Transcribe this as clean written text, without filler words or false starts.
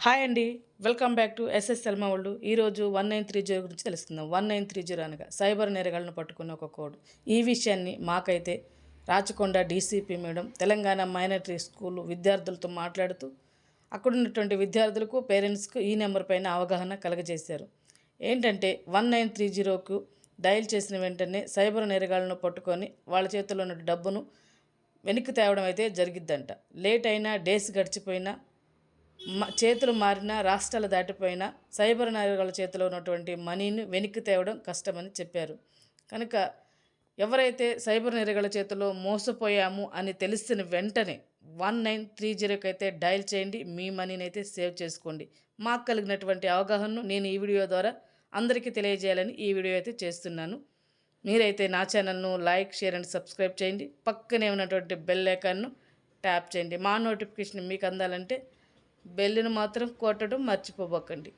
Hi అండి. Welcome back to SS Selma world. ఈరోజు 1930 గురించి తెలుసుకుందాం. 1930 అనగా సైబర్ నేరగాళ్లను పట్టుకున్న ఒక కోడ్. ఈ విషయాన్ని మాకైతే Rachakonda DCP madam Telangana minority school విద్యార్థులతో మాట్లాడుతూ అక్కడ ఉన్నటువంటి విద్యార్థులకు పేరెంట్స్కు ఈ నెంబర్ పైన అవగాహన కలగజేశారు. ఏంటంటే 1930కు డయల్ చేసిన వెంటనే సైబర్ నేరగాళ్లను పట్టుకొని వాళ్ళ చేతుల్లో ఉన్న డబ్బును వెనక్కి తేవడం అయితే జరిగిద్దంట. లేట్ అయినా, డేస్ గడిచిపోయినా, చేతులు మారిన, రాష్ట్రాలు దాటిపోయిన సైబర్ నేరగాళ్ళ చేతిలో ఉన్నటువంటి మనీని వెనక్కి తేవడం కష్టమని చెప్పారు. కనుక ఎవరైతే సైబర్ నేరగాళ్ళ చేతిలో మోసపోయాము అని తెలిసిన వెంటనే 1930కి అయితే డయల్ చేయండి. మీ మనీని అయితే సేవ్ చేసుకోండి. మాకు కలిగినటువంటి అవగాహనను నేను ఈ వీడియో ద్వారా అందరికీ తెలియజేయాలని ఈ వీడియో అయితే చేస్తున్నాను. మీరైతే నా ఛానల్ను లైక్, షేర్ అండ్ సబ్స్క్రైబ్ చేయండి. పక్కనే ఉన్నటువంటి బెల్ ఐకాన్ను ట్యాప్ చేయండి. మా నోటిఫికేషన్ మీకు అందాలంటే బెల్లును మాత్రం కొట్టడం మర్చిపోబోకండి.